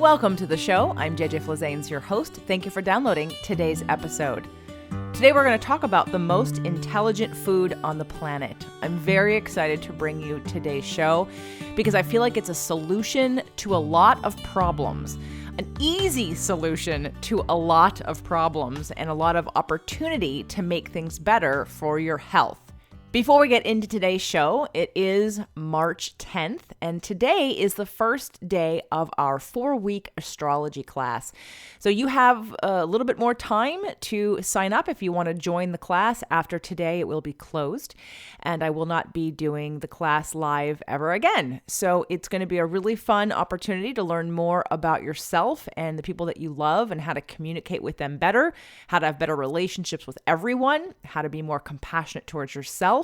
Welcome to the show. I'm JJ Flazanes, your host. Thank you for downloading today's episode. Today we're going to talk about the most intelligent food on the planet. I'm very excited to bring you today's show because I feel like it's a solution to a lot of problems. An easy solution to a lot of problems and a lot of opportunity to make things better for your health. Before we get into today's show, it is March 10th, and today is the first day of our 4-week astrology class. So you have a little bit more time to sign up if you want to join the class. After today, it will be closed, and I will not be doing the class live ever again. So it's going to be a really fun opportunity to learn more about yourself and the people that you love and how to communicate with them better, how to have better relationships with everyone, how to be more compassionate towards yourself,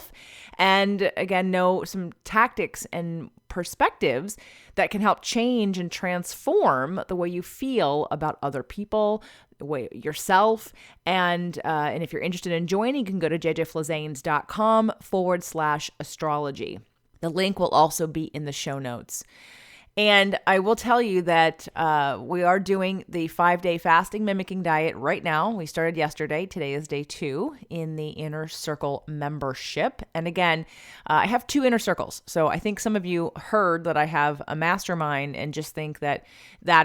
and again, know some tactics and perspectives that can help change and transform the way you feel about other people, the way yourself. And if you're interested in joining, you can go to jjflazanes.com/astrology. The link will also be in the show notes. And I will tell you that we are doing the 5-day fasting mimicking diet right now. We started yesterday. Today is day 2 in the Inner Circle membership. And again, I have 2 inner circles. So I think some of you heard that I have a mastermind and just think that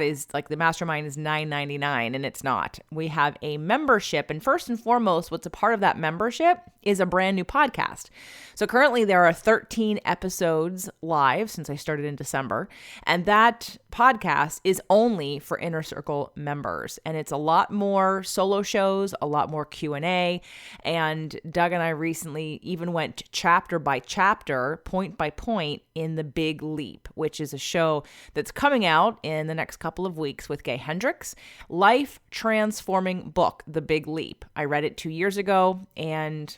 is like the mastermind is $9.99, and it's not. We have a membership. And first and foremost, what's a part of that membership is a brand new podcast. So currently there are 13 episodes live since I started in December. And that podcast is only for Inner Circle members. And it's a lot more solo shows, a lot more Q&A. And Doug and I recently even went chapter by chapter, point by point in The Big Leap, which is a show that's coming out in the next couple of weeks with Gay Hendricks. Life-transforming book, The Big Leap. I read it 2 years ago, and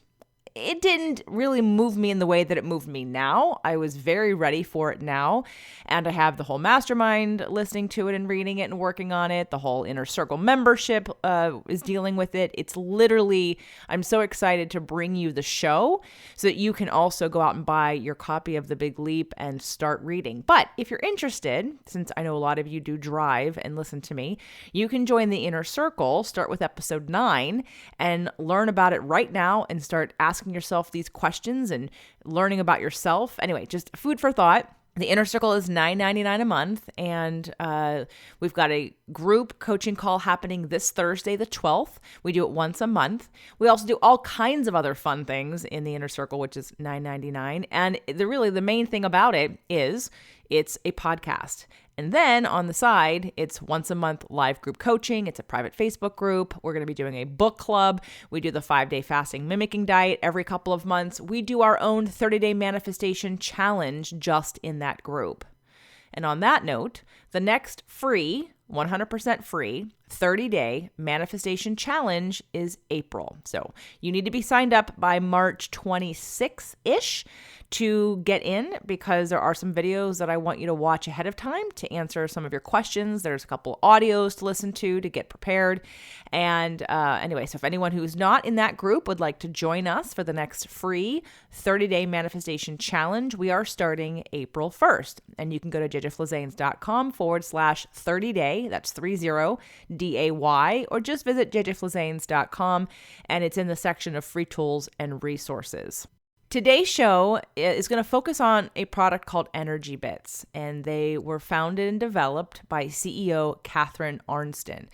it didn't really move me in the way that it moved me now. I was very ready for it now. And I have the whole mastermind listening to it and reading it and working on it. The whole Inner Circle membership is dealing with it. It's literally, I'm so excited to bring you the show so that you can also go out and buy your copy of The Big Leap and start reading. But if you're interested, since I know a lot of you do drive and listen to me, you can join the Inner Circle, start with episode 9, and learn about it right now and start asking yourself these questions and learning about yourself. Anyway, just food for thought. The Inner Circle is $9.99 a month, and we've got a group coaching call happening this Thursday, the 12th. We do it once a month. We also do all kinds of other fun things in the Inner Circle, which is $9.99. And the main thing about it is it's a podcast. And then on the side, it's once a month live group coaching. It's a private Facebook group. We're going to be doing a book club. We do the 5-day fasting mimicking diet every couple of months. We do our own 30-day manifestation challenge just in that group. And on that note, the next free, 100% free, 30-day manifestation challenge is April. So you need to be signed up by March 26th-ish to get in, because there are some videos that I want you to watch ahead of time to answer some of your questions. There's a couple audios to listen to get prepared. And anyway, so if anyone who's not in that group would like to join us for the next free 30-day manifestation challenge, we are starting April 1st. And you can go to jjflazanes.com/30day. That's 30DAY, or just visit jjflazanes.com, and it's in the section of free tools and resources. Today's show is going to focus on a product called ENERGYbits, and they were founded and developed by CEO Catharine Arnston.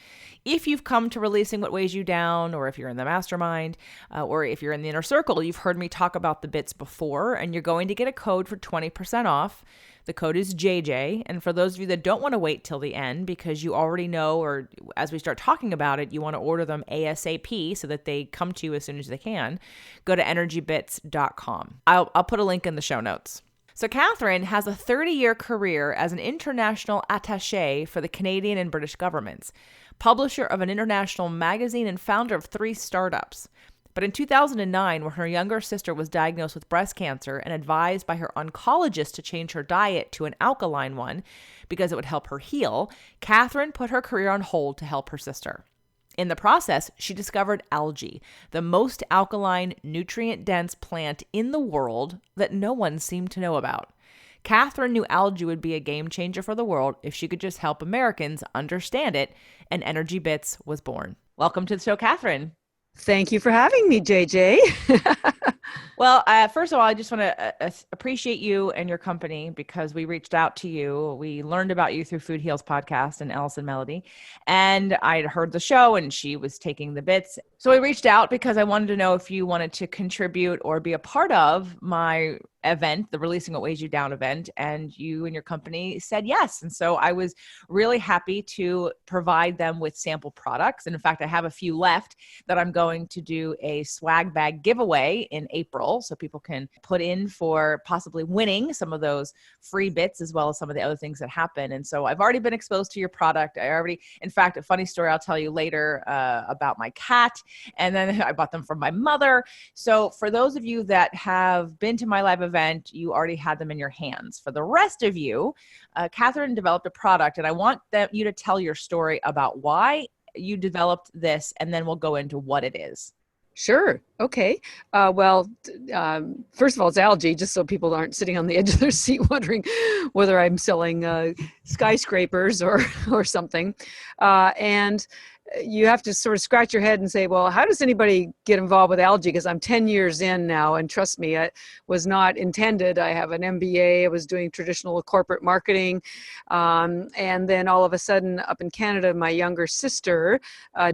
If you've come to Releasing What Weighs You Down, or if you're in the mastermind, or if you're in the Inner Circle, you've heard me talk about the bits before, and you're going to get a code for 20% off. The code is JJ. And for those of you that don't want to wait till the end because you already know, or as we start talking about it, you want to order them ASAP so that they come to you as soon as they can, go to ENERGYbits.com. I'll put a link in the show notes. So Catharine has a 30-year career as an international attaché for the Canadian and British governments, publisher of an international magazine, and founder of 3 startups. But in 2009, when her younger sister was diagnosed with breast cancer and advised by her oncologist to change her diet to an alkaline one because it would help her heal, Catharine put her career on hold to help her sister. In the process, she discovered algae, the most alkaline, nutrient-dense plant in the world that no one seemed to know about. Catherine knew algae would be a game changer for the world if she could just help Americans understand it, and ENERGYbits was born. Welcome to the show, Catherine. Thank you for having me, JJ. Well, first of all, I just want to appreciate you and your company because we reached out to you. We learned about you through Food Heals podcast and Allison Melody. And I'd heard the show and she was taking the bits. So I reached out because I wanted to know if you wanted to contribute or be a part of my event, the Releasing What Weighs You Down event, and you and your company said yes. And so I was really happy to provide them with sample products. And in fact, I have a few left that I'm going to do a swag bag giveaway in April. So people can put in for possibly winning some of those free bits as well as some of the other things that happen. And so I've already been exposed to your product. In fact, a funny story I'll tell you later about my cat. And then I bought them from my mother. So for those of you that have been to my live event, you already had them in your hands. For the rest of you, Catherine developed a product, and I want you to tell your story about why you developed this, and then we'll go into what it is. Sure. Okay. First of all, it's algae, just so people aren't sitting on the edge of their seat wondering whether I'm selling skyscrapers or something. And you have to sort of scratch your head and say, well, how does anybody get involved with algae? Because I'm 10 years in now, and trust me, it was not intended. I have an MBA. I was doing traditional corporate marketing. And then all of a sudden, up in Canada, my younger sister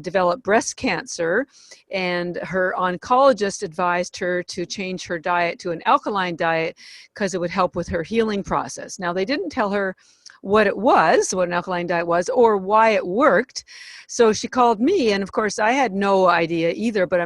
developed breast cancer, and her oncologist advised her to change her diet to an alkaline diet because it would help with her healing process. Now, they didn't tell her what an alkaline diet was, or why it worked. So she called me, and of course I had no idea either, but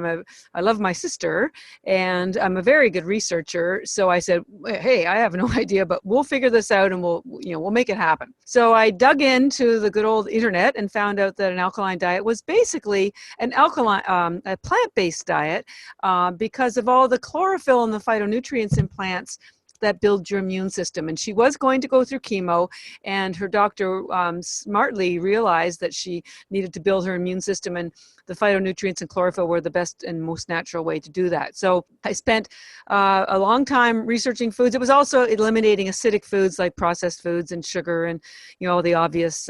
I love my sister, and I'm a very good researcher. So I said, hey, I have no idea, but we'll figure this out and we'll make it happen. So I dug into the good old internet and found out that an alkaline diet was basically an alkaline, a plant-based diet because of all the chlorophyll and the phytonutrients in plants that build your immune system. And she was going to go through chemo, and her doctor smartly realized that she needed to build her immune system, and the phytonutrients and chlorophyll were the best and most natural way to do that. So I spent a long time researching foods. It was also eliminating acidic foods like processed foods and sugar and all the obvious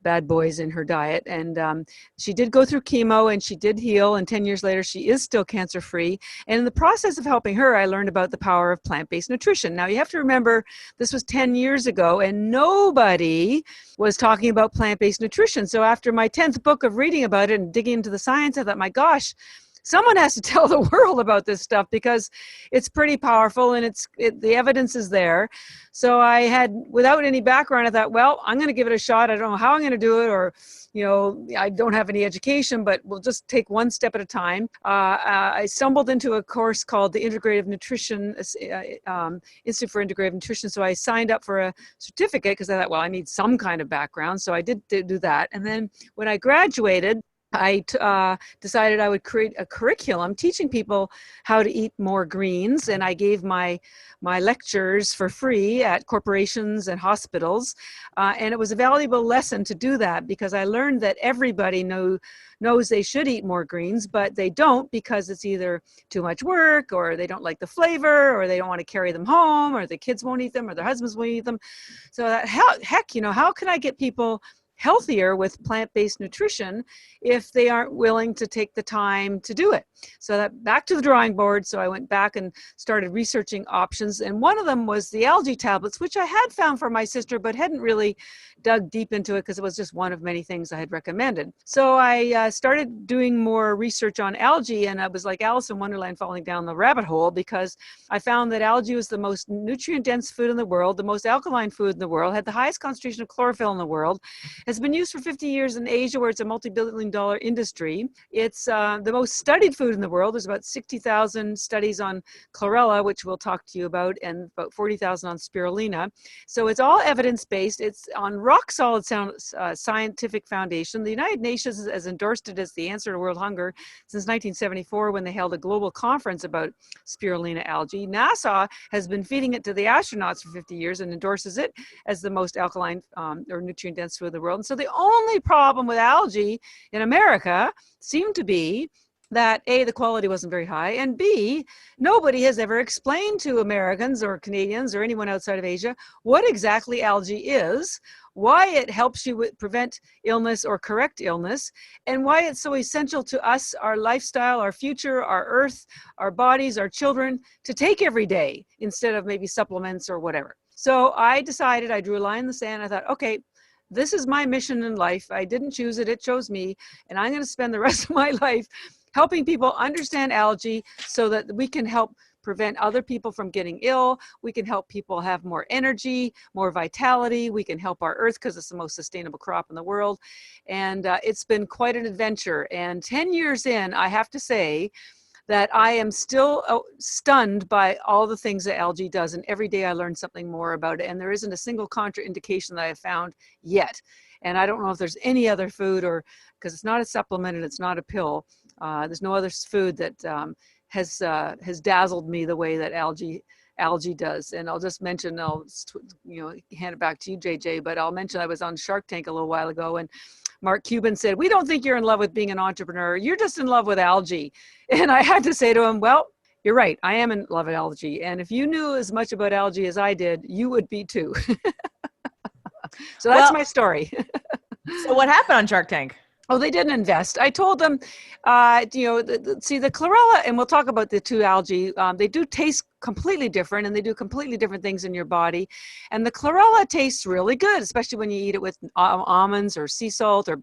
bad boys in her diet. And she did go through chemo, and she did heal, and 10 years later she is still cancer-free. And in the process of helping her, I learned about the power of plant-based nutrition. Now, you have to remember, this was 10 years ago, and nobody was talking about plant-based nutrition. So after my 10th book of reading about it and digging into the science, I thought, my gosh, someone has to tell the world about this stuff because it's pretty powerful and the evidence is there. So I had, without any background, I thought, well, I'm going to give it a shot. I don't know how I'm going to do it, or I don't have any education, but we'll just take one step at a time. I stumbled into a course called the Integrative Nutrition Institute for Integrative Nutrition. So I signed up for a certificate because I thought, well, I need some kind of background. So I did do that. And then when I graduated, I decided I would create a curriculum teaching people how to eat more greens, and I gave my lectures for free at corporations and hospitals, and it was a valuable lesson to do that because I learned that everybody knows they should eat more greens, but they don't because it's either too much work, or they don't like the flavor, or they don't want to carry them home, or the kids won't eat them, or their husbands won't eat them. So heck, how can I get people healthier with plant-based nutrition if they aren't willing to take the time to do it? So that back to the drawing board. So I went back and started researching options. And one of them was the algae tablets, which I had found for my sister, but hadn't really dug deep into it because it was just one of many things I had recommended. So I started doing more research on algae, and I was like Alice in Wonderland falling down the rabbit hole because I found that algae was the most nutrient-dense food in the world, the most alkaline food in the world, had the highest concentration of chlorophyll in the world, has been used for 50 years in Asia, where it's a multi-billion-dollar industry. It's the most studied food in the world. There's about 60,000 studies on chlorella, which we'll talk to you about, and about 40,000 on spirulina. So it's all evidence-based. It's on rock-solid scientific foundation. The United Nations has endorsed it as the answer to world hunger since 1974, when they held a global conference about spirulina algae. NASA has been feeding it to the astronauts for 50 years and endorses it as the most alkaline or nutrient-dense food in the world. And so the only problem with algae in America seemed to be that A, the quality wasn't very high, and B, nobody has ever explained to Americans or Canadians or anyone outside of Asia what exactly algae is, why it helps you prevent illness or correct illness, and why it's so essential to us, our lifestyle, our future, our earth, our bodies, our children, to take every day instead of maybe supplements or whatever. So I decided, I drew a line in the sand. I thought, okay, this is my mission in life. I didn't choose it, it chose me. And I'm going to spend the rest of my life helping people understand algae so that we can help prevent other people from getting ill. We can help people have more energy, more vitality. We can help our earth because it's the most sustainable crop in the world. And it's been quite an adventure. And 10 years in, I have to say that I am still stunned by all the things that algae does. And every day I learn something more about it. And there isn't a single contraindication that I have found yet. And I don't know if there's any other food, or because it's not a supplement and it's not a pill. There's no other food that has dazzled me the way that algae does. And I'll just mention, I'll hand it back to you, JJ, but I'll mention I was on Shark Tank a little while ago, and Mark Cuban said, "We don't think you're in love with being an entrepreneur. You're just in love with algae." And I had to say to him, well, you're right. I am in love with algae. And if you knew as much about algae as I did, you would be too. So that's my story. So what happened on Shark Tank? Oh, they didn't invest. I told them, see the chlorella, and we'll talk about the two algae. They do taste completely different, and they do completely different things in your body. And the chlorella tastes really good, especially when you eat it with almonds or sea salt or,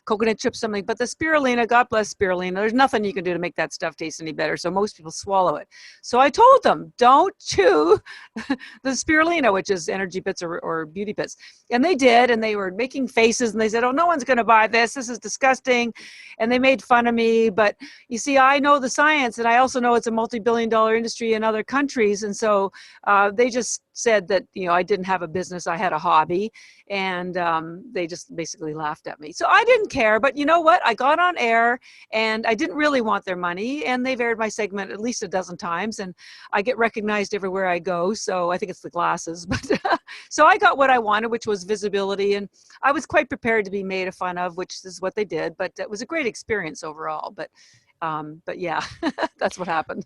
coconut chips, something. But the spirulina, God bless spirulina, there's nothing you can do to make that stuff taste any better. So most people swallow it. So I told them, don't chew the spirulina, which is ENERGYbits or Beauty Bits. And they did, and they were making faces, and they said, oh, no one's going to buy this. This is disgusting. And they made fun of me. But you see, I know the science, and I also know it's a multi-billion-dollar industry in other countries. And so they just said that, I didn't have a business, I had a hobby, and they just basically laughed at me. So I didn't care, but you know what? I got on air, and I didn't really want their money, and they've aired my segment at least a dozen times, and I get recognized everywhere I go. So I think it's the glasses, but so I got what I wanted, which was visibility, and I was quite prepared to be made fun of, which is what they did, but it was a great experience overall. But yeah, that's what happened.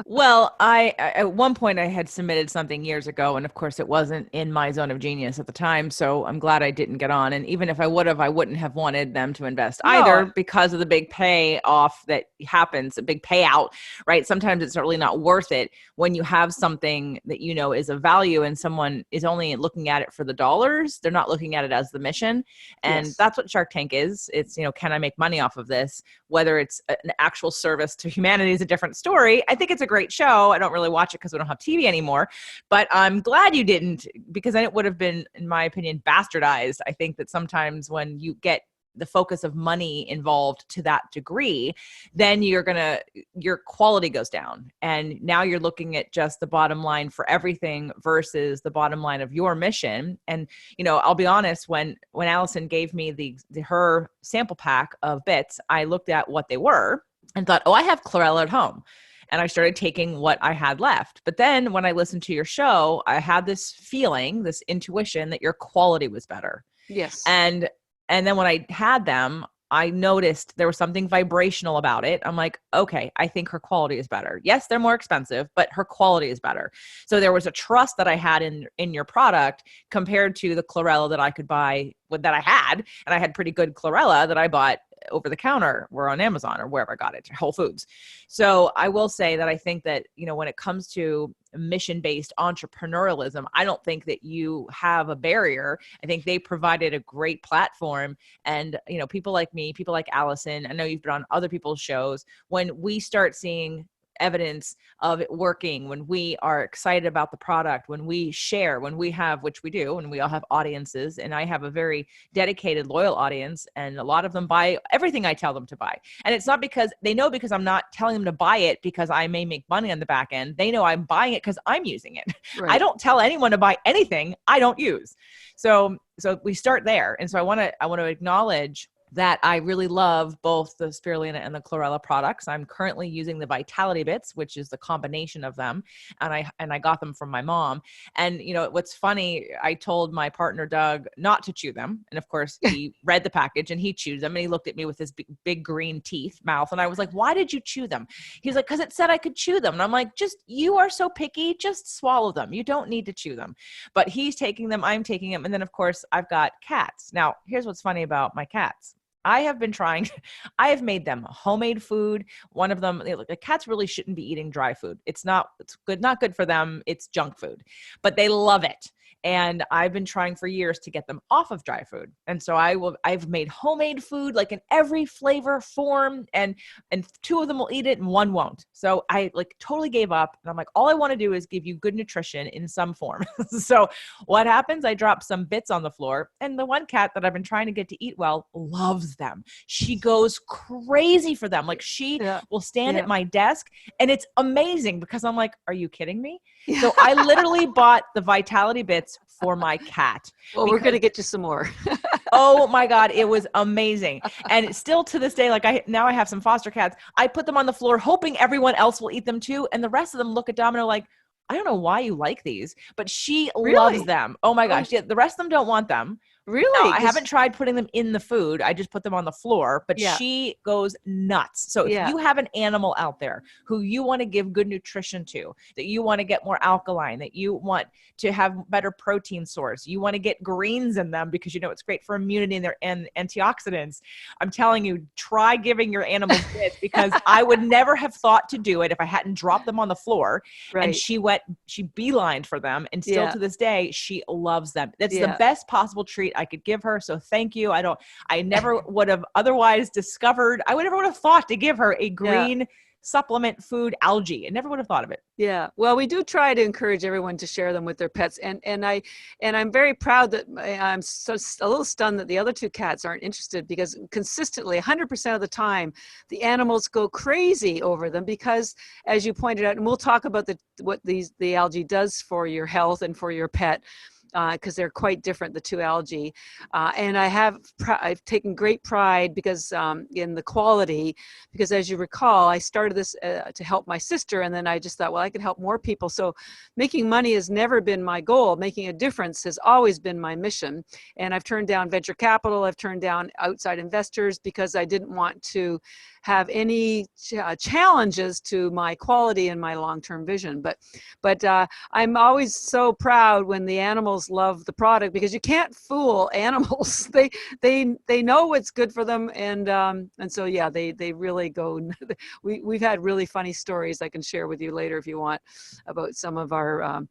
Well, I at one point I had submitted something years ago, and of course it wasn't in my zone of genius at the time. So I'm glad I didn't get on. And even if I would have, I wouldn't have wanted them to invest either, because of the big payoff that happens, a big payout, right? Sometimes it's really not worth it when you have something that is of value, and someone is only looking at it for the dollars. They're not looking at it as the mission. And that's what Shark Tank is. It's, can I make money off of this? Whether it's an actual service to humanity is a different story. I think it's a great show. I don't really watch it because we don't have TV anymore, but I'm glad you didn't, because then it would have been, in my opinion, bastardized. I think that sometimes when you get the focus of money involved to that degree, then your quality goes down. And now you're looking at just the bottom line for everything versus the bottom line of your mission. And, I'll be honest, when Allison gave me her sample pack of bits, I looked at what they were and thought, oh, I have chlorella at home. And I started taking what I had left. But then when I listened to your show, I had this feeling, this intuition that your quality was better. Yes. And then when I had them, I noticed there was something vibrational about it. I'm like, okay, I think her quality is better. Yes, they're more expensive, but her quality is better. So there was a trust that I had in your product compared to the chlorella that I could buy, that I had. And I had pretty good chlorella that I bought over the counter or on Amazon or wherever I got it, Whole Foods. So I will say that I think that, when it comes to mission-based entrepreneurialism, I don't think that you have a barrier. I think they provided a great platform. And, people like me, people like Allison, I know you've been on other people's shows, when we start seeing evidence of it working, when we are excited about the product, when we share, when we have, which we do, and we all have audiences, and I have a very dedicated, loyal audience, and a lot of them buy everything I tell them to buy. And it's not because I'm not telling them to buy it because I may make money on the back end. They know I'm buying it because I'm using it. Right. I don't tell anyone to buy anything I don't use. So we start there. And so I want to acknowledge that I really love both the spirulina and the chlorella products. I'm currently using the ENERGYbits, which is the combination of them. And I got them from my mom. And what's funny, I told my partner, Doug, not to chew them. And of course he read the package and he chewed them, and he looked at me with his big green teeth mouth. And I was like, why did you chew them? He's like, because it said I could chew them. And I'm like, you are so picky, just swallow them. You don't need to chew them. But he's taking them, I'm taking them. And then of course I've got cats. Now here's what's funny about my cats. I have made them homemade food. One of them, the cats really shouldn't be eating dry food. It's not good for them. It's junk food, but they love it. And I've been trying for years to get them off of dry food. And so I've made homemade food, like in every flavor form, and 2 of them will eat it and 1 won't. So I totally gave up, and I'm like, all I want to do is give you good nutrition in some form. So what happens? I drop some bits on the floor, and the one cat that I've been trying to get to eat well loves them. She goes crazy for them. Like she will stand at my desk, and it's amazing because I'm like, are you kidding me? Yeah. So I literally bought the ENERGYbits for my cat. Well, we're going to get you some more. Oh my God. It was amazing. And still to this day, now I have some foster cats. I put them on the floor hoping everyone else will eat them too. And the rest of them look at Domino like, I don't know why you like these, but she loves them. Oh my gosh. Yeah, the rest of them don't want them. Really? No, I haven't tried putting them in the food. I just put them on the floor, but she goes nuts. So if you have an animal out there who you want to give good nutrition to, that you want to get more alkaline, that you want to have better protein source, you want to get greens in them because it's great for immunity and antioxidants. I'm telling you, try giving your animals bits because I would never have thought to do it if I hadn't dropped them on the floor. Right. And she beelined for them. And still to this day, she loves them. That's the best possible treat I could give her. So thank you. I never would have otherwise discovered, I would never would have thought to give her a green supplement food algae. I never would have thought of it. Yeah. Well, we do try to encourage everyone to share them with their pets. And I'm very proud that I'm a little stunned that the other 2 cats aren't interested, because consistently 100% of the time, the animals go crazy over them because, as you pointed out, and we'll talk about what the algae does for your health and for your pet, because they're quite different, the 2 algae. And I've taken great pride because in the quality, because as you recall, I started this to help my sister, and then I just thought, well, I could help more people. So making money has never been my goal. Making a difference has always been my mission. And I've turned down venture capital. I've turned down outside investors because I didn't want to have any challenges to my quality and my long-term vision. But I'm always so proud when the animals love the product, because you can't fool animals. They know what's good for them, and so they really go. We've had really funny stories I can share with you later if you want about some of our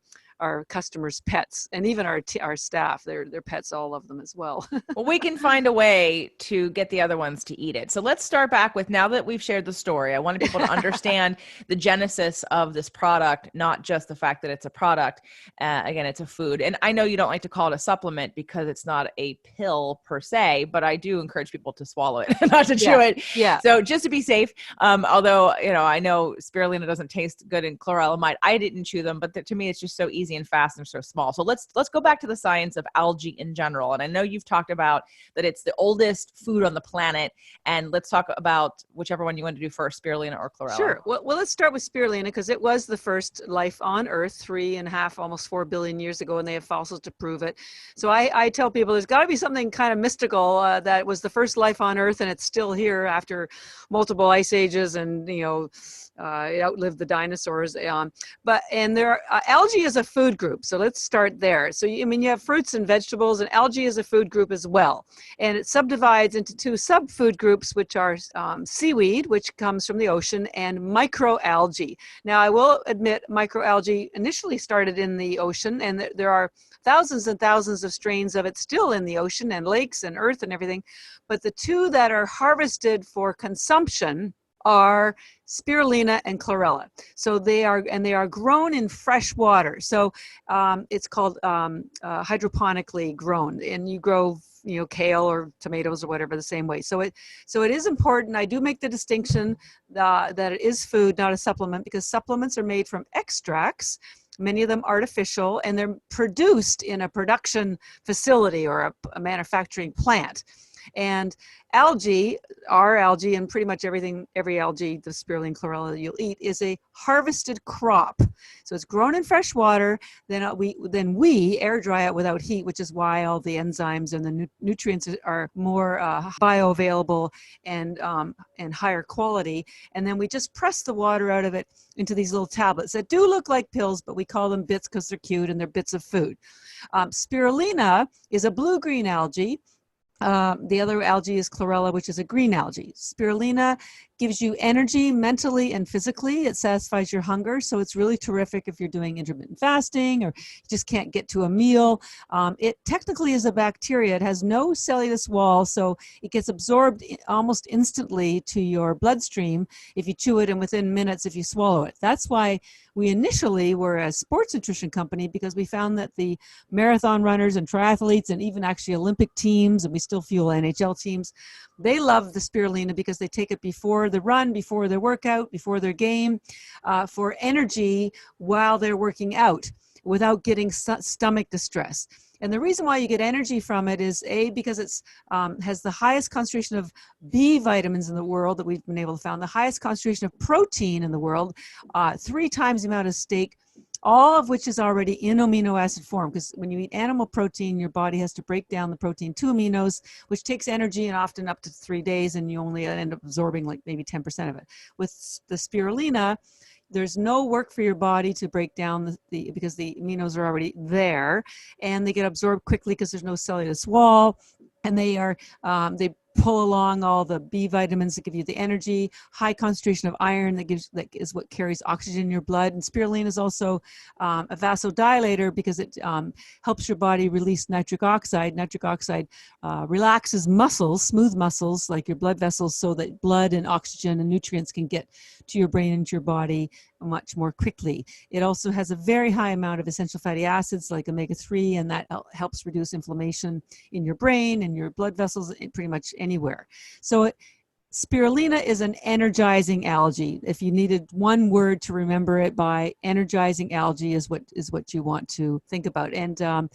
customers' pets, and even our staff, their pets all love them as well. Well, we can find a way to get the other ones to eat it. So let's start back with, now that we've shared the story, I wanted people to understand the genesis of this product, not just the fact that it's a product. Again, it's a food. And I know you don't like to call it a supplement because it's not a pill per se, but I do encourage people to swallow it, not to chew it. Yeah. So just to be safe, although, I know spirulina doesn't taste good in chlorella might, I didn't chew them, but to me, it's just so easy and fast and so small. So let's go back to the science of algae in general. And I know you've talked about that it's the oldest food on the planet. And let's talk about whichever one you want to do first, spirulina or chlorella. Sure. Well, let's start with spirulina because it was the first life on Earth 3.5, almost 4 billion years ago, and they have fossils to prove it. So I tell people there's got to be something kind of mystical that was the first life on Earth, and it's still here after multiple ice ages, and it outlived the dinosaurs. Algae is a food group. So let's start there. So, you have fruits and vegetables, and algae is a food group as well. And it subdivides into 2 sub-food groups, which are seaweed, which comes from the ocean, and microalgae. Now, I will admit microalgae initially started in the ocean, and there are thousands and thousands of strains of it still in the ocean and lakes and earth and everything. But the 2 that are harvested for consumption are spirulina and chlorella. So they are grown in fresh water. So it's called hydroponically grown, and you grow kale or tomatoes or whatever the same way. So it is important. I do make the distinction that it is food, not a supplement, because supplements are made from extracts, many of them artificial, and they're produced in a production facility or a manufacturing plant. And algae, our algae, and pretty much every algae, the spirulina chlorella you'll eat, is a harvested crop. So it's grown in fresh water, then we air dry it without heat, which is why all the enzymes and the nutrients are more bioavailable and higher quality. And then we just press the water out of it into these little tablets that do look like pills, but we call them bits because they're cute and they're bits of food. Spirulina is a blue-green algae. The other algae is chlorella, which is a green algae. Spirulina gives you energy mentally and physically. It satisfies your hunger. So it's really terrific if you're doing intermittent fasting or you just can't get to a meal. It technically is a bacteria. It has no cellulose wall, so it gets absorbed almost instantly to your bloodstream if you chew it, and within minutes if you swallow it. That's why we initially were a sports nutrition company, because we found that the marathon runners and triathletes and even actually Olympic teams, and we still fuel NHL teams, they love the spirulina because they take it before the run, before their workout, before their game, for energy while they're working out without getting stomach distress. And the reason why you get energy from it is because it's has the highest concentration of B vitamins in the world that we've been able to find, the highest concentration of protein in the world, 3 times the amount of steak, all of which is already in amino acid form, because when you eat animal protein, your body has to break down the protein to aminos, which takes energy and often up to 3 days, and you only end up absorbing like maybe 10% of it. With the spirulina, there's no work for your body to break down because the aminos are already there, and they get absorbed quickly because there's no cellulose wall, and they pull along all the B vitamins that give you the energy, high concentration of iron that is what carries oxygen in your blood. And spirulina is also a vasodilator because it helps your body release nitric oxide. Nitric oxide relaxes muscles, smooth muscles like your blood vessels, so that blood and oxygen and nutrients can get to your brain and to your body much more quickly. It also has a very high amount of essential fatty acids like omega-3, and that helps reduce inflammation in your brain and your blood vessels pretty much anywhere. So spirulina is an energizing algae. If you needed one word to remember it by, energizing algae is what you want to think about. And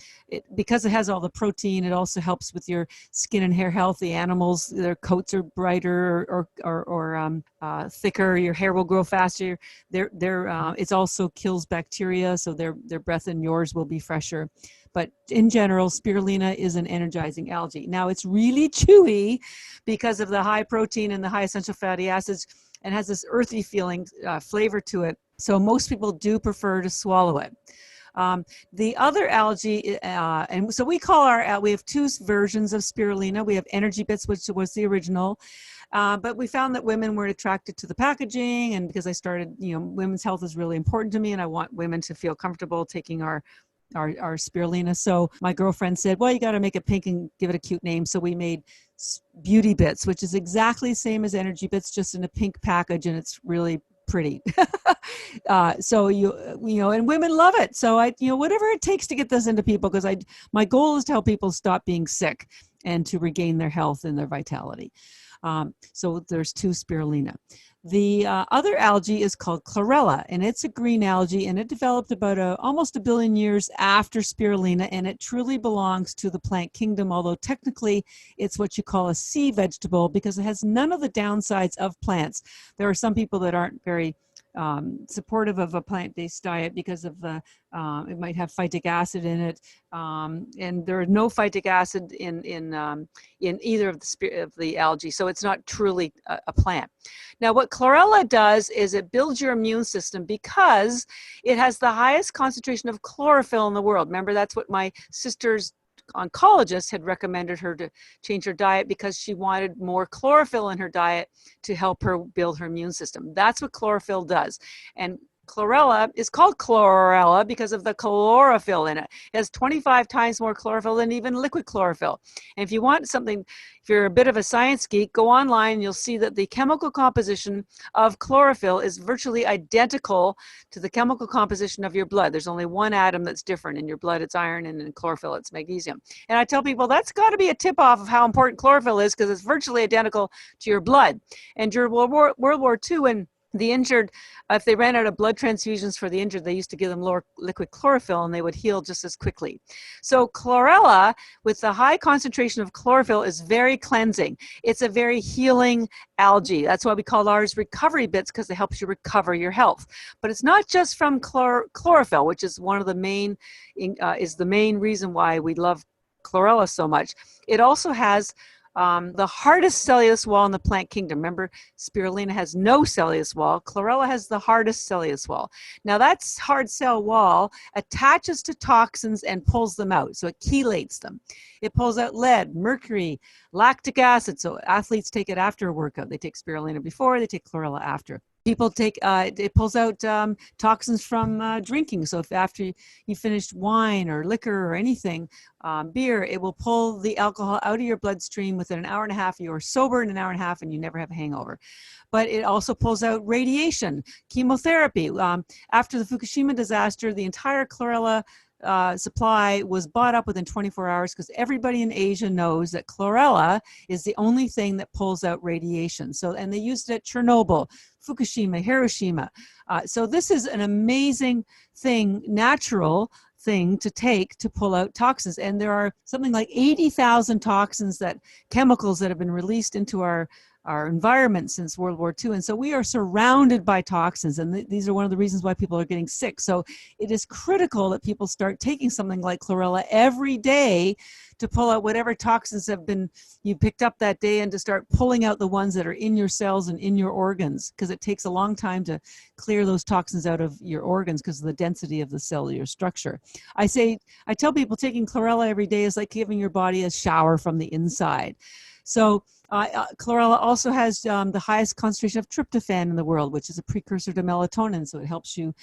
because it has all the protein, it also helps with your skin and hair health. The animals, their coats are brighter or thicker. Your hair will grow faster. It also kills bacteria, so their breath and yours will be fresher. But in general, spirulina is an energizing algae. Now, it's really chewy because of the high protein and the high essential fatty acids, and has this earthy flavor to it. So most people do prefer to swallow it. The other algae, and so we have 2 versions of spirulina. We have ENERGYbits, which was the original. But we found that women were attracted to the packaging, and because I started, women's health is really important to me, and I want women to feel comfortable taking our spirulina. So my girlfriend said, well, you got to make it pink and give it a cute name. So we made Beauty Bits, which is exactly the same as ENERGYbits, just in a pink package, and it's really pretty. So and women love it. So whatever it takes to get this into people, because my goal is to help people stop being sick and to regain their health and their vitality. So there's 2 spirulina. The other algae is called chlorella, and it's a green algae, and it developed about almost 1 billion years after spirulina, and it truly belongs to the plant kingdom, although technically it's what you call a sea vegetable because it has none of the downsides of plants. There are some people that aren't very supportive of a plant-based diet because of it might have phytic acid in it, and there is no phytic acid in either of the algae, so it's not truly a plant. Now, what chlorella does is it builds your immune system because it has the highest concentration of chlorophyll in the world. Remember, that's what my sister's oncologist had recommended her to change her diet, because she wanted more chlorophyll in her diet to help her build her immune system. That's what chlorophyll does. And chlorella is called chlorella because of the chlorophyll in it. It has 25 times more chlorophyll than even liquid chlorophyll. And if you want something, if you're a bit of a science geek, go online and you'll see that the chemical composition of chlorophyll is virtually identical to the chemical composition of your blood. There's only one atom that's different. In your blood, it's iron, and in chlorophyll, it's magnesium. And I tell people that's got to be a tip-off of how important chlorophyll is, because it's virtually identical to your blood. And during World War II, when the injured, if they ran out of blood transfusions for the injured, they used to give them lower liquid chlorophyll and they would heal just as quickly. So chlorella, with the high concentration of chlorophyll, is very cleansing. It's a very healing algae. That's why we call ours ENERGYbits, because it helps you recover your health. But it's not just from chlorophyll, which is one of the main, is the main reason why we love chlorella so much. It also has the hardest cellulose wall in the plant kingdom. Remember, spirulina has no cellulose wall. Chlorella has the hardest cellulose wall. Now, that hard cell wall attaches to toxins and pulls them out. So it chelates them. It pulls out lead, mercury, lactic acid. So athletes take it after a workout. They take spirulina before, they take chlorella after. People take, it pulls out toxins from drinking. So if after you finished wine or liquor or anything, beer, it will pull the alcohol out of your bloodstream within an hour and a half. You're sober in an hour and a half and you never have a hangover. But it also pulls out radiation, chemotherapy. After the Fukushima disaster, the entire chlorella supply was bought up within 24 hours because everybody in Asia knows that chlorella is the only thing that pulls out radiation. So, and they used it at Chernobyl, Fukushima, Hiroshima. So this is an amazing thing, natural thing to take to pull out toxins. And there are something like 80,000 toxins, chemicals that have been released into our environment since World War II. And so we are surrounded by toxins, and these are one of the reasons why people are getting sick. So it is critical that people start taking something like chlorella every day to pull out whatever toxins you picked up that day, and to start pulling out the ones that are in your cells and in your organs, because it takes a long time to clear those toxins out of your organs because of the density of the cellular structure. I tell people taking chlorella every day is like giving your body a shower from the inside. So chlorella also has the highest concentration of tryptophan in the world, which is a precursor to melatonin. So it helps you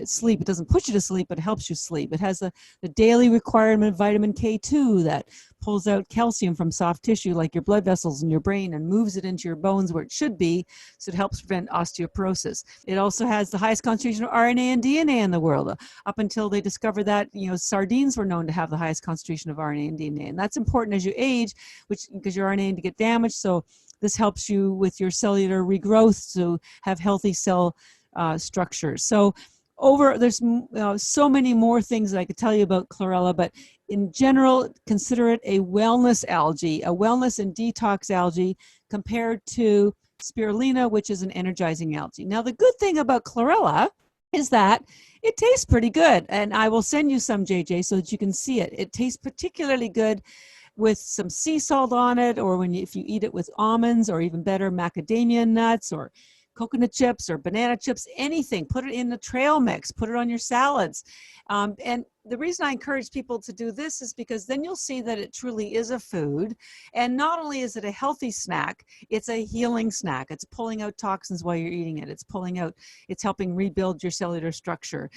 sleep. It doesn't put you to sleep, but it helps you sleep. It has the daily requirement of vitamin K2 that pulls out calcium from soft tissue like your blood vessels in your brain and moves it into your bones where it should be. So it helps prevent osteoporosis. It also has the highest concentration of RNA and DNA in the world. Up until they discovered that, sardines were known to have the highest concentration of RNA and DNA. And that's important as you age, because your RNA to get damaged. So this helps you with your cellular regrowth to have healthy cell structures. So there's so many more things that I could tell you about chlorella, but in general, consider it a wellness algae, a wellness and detox algae compared to spirulina, which is an energizing algae. Now, the good thing about chlorella is that it tastes pretty good. And I will send you some, JJ, so that you can see it. It tastes particularly good with some sea salt on it, or if you eat it with almonds, or even better, macadamia nuts, or coconut chips or banana chips, anything. Put it in the trail mix, put it on your salads. And the reason I encourage people to do this is because then you'll see that it truly is a food. And not only is it a healthy snack, it's a healing snack. It's pulling out toxins while you're eating it. It's helping rebuild your cellular structure.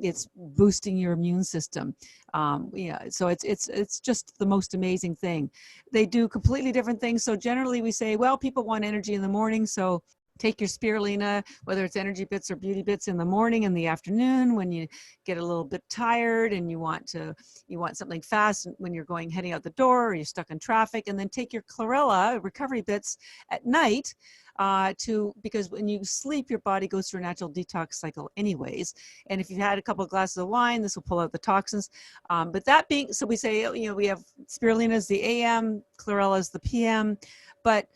It's boosting your immune system. So it's just the most amazing thing. They do completely different things. So generally we say, well, people want energy in the morning, so take your spirulina, whether it's ENERGYbits or BeautyBits, in the morning and the afternoon when you get a little bit tired and you want something fast when you're heading out the door, or you're stuck in traffic. And then take your chlorella, ENERGYbits, at night because when you sleep, your body goes through a natural detox cycle anyways. And if you've had a couple of glasses of wine, this will pull out the toxins. But that being, so we say, we have spirulina as the AM, chlorella as the PM, but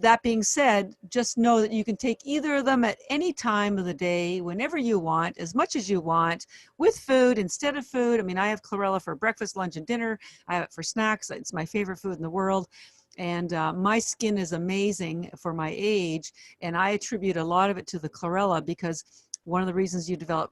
that being said, just know that you can take either of them at any time of the day, whenever you want, as much as you want, with food instead of food. I mean, I have chlorella for breakfast, lunch, and dinner. I have it for snacks. It's my favorite food in the world. And my skin is amazing for my age. And I attribute a lot of it to the chlorella, because one of the reasons you develop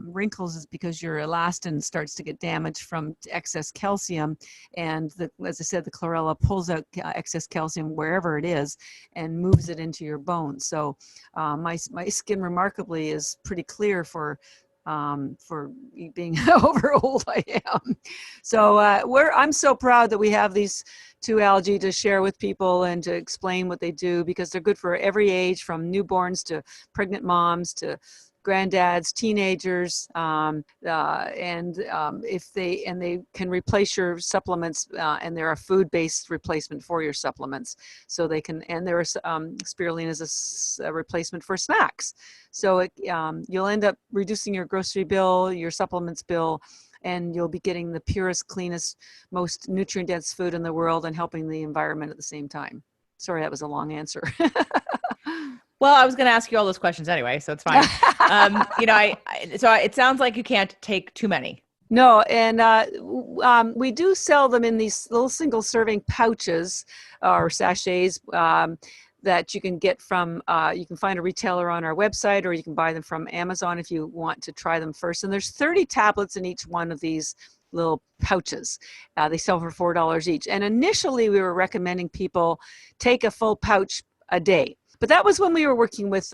wrinkles is because your elastin starts to get damaged from excess calcium. And as I said, the chlorella pulls out excess calcium wherever it is and moves it into your bones. So my skin remarkably is pretty clear for being however old I am. So I'm so proud that we have these two algae to share with people and to explain what they do, because they're good for every age, from newborns to pregnant moms to granddads, teenagers, if they can replace your supplements, and they're a food-based replacement for your supplements, so they can. And there is spirulina is a replacement for snacks, so you'll end up reducing your grocery bill, your supplements bill, and you'll be getting the purest, cleanest, most nutrient-dense food in the world and helping the environment at the same time. Sorry, that was a long answer. Well, I was going to ask you all those questions anyway, so it's fine. So it sounds like you can't take too many. No, and we do sell them in these little single-serving pouches or sachets that you can get from, you can find a retailer on our website, or you can buy them from Amazon if you want to try them first. And there's 30 tablets in each one of these little pouches. They sell for $4 each. And initially we were recommending people take a full pouch a day. But that was when we were working with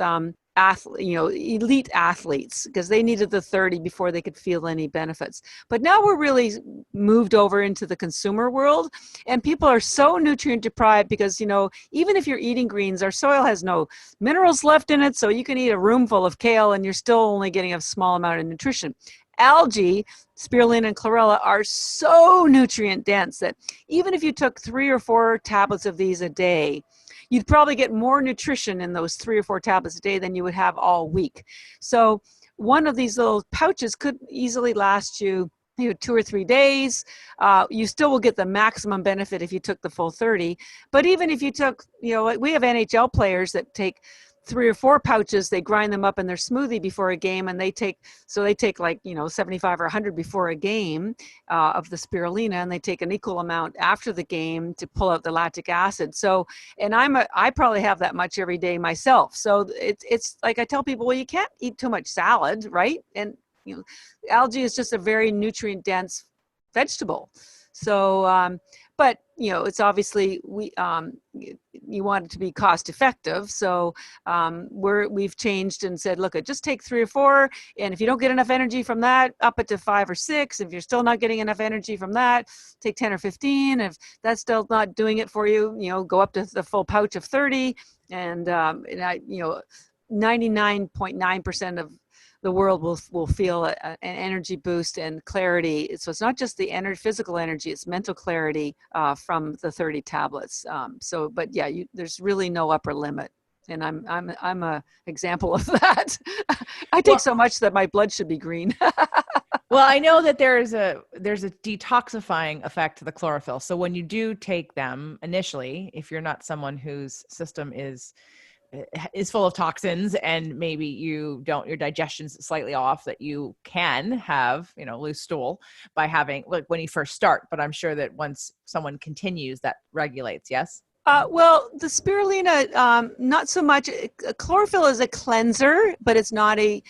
elite athletes, because they needed the 30 before they could feel any benefits. But now we're really moved over into the consumer world, and people are so nutrient deprived because, even if you're eating greens, our soil has no minerals left in it, so you can eat a room full of kale and you're still only getting a small amount of nutrition. Algae, spirulina and chlorella, are so nutrient dense that even if you took 3 or 4 tablets of these a day, you'd probably get more nutrition in those 3 or 4 tablets a day than you would have all week. So one of these little pouches could easily last you 2 or 3 days. You still will get the maximum benefit if you took the full 30. But even if you took, we have NHL players that take 3 or 4 pouches, they grind them up in their smoothie before a game, and they take like 75 or 100 before a game of the spirulina, and they take an equal amount after the game to pull out the lactic acid. So, and I probably have that much every day myself. So it's like I tell people, well, you can't eat too much salad, right? And algae is just a very nutrient dense vegetable. So, but it's obviously you want it to be cost effective. So we've changed and said, look, just take 3 or 4, and if you don't get enough energy from that, up it to 5 or 6. If you're still not getting enough energy from that, take 10 or 15. If that's still not doing it for you, go up to the full pouch of 30. And 99.9% of the world will feel an energy boost and clarity. So it's not just the physical energy; it's mental clarity from the 30 tablets. But yeah, there's really no upper limit, and I'm a example of that. I take so much that my blood should be green. Well, I know that there's a detoxifying effect to the chlorophyll. So when you do take them initially, if you're not someone whose system is full of toxins and maybe your digestion's slightly off, that you can have, loose stool by having, like, when you first start. But I'm sure that once someone continues, that regulates. Yes. Well, the spirulina, not so much. Chlorophyll is a cleanser, but it's not a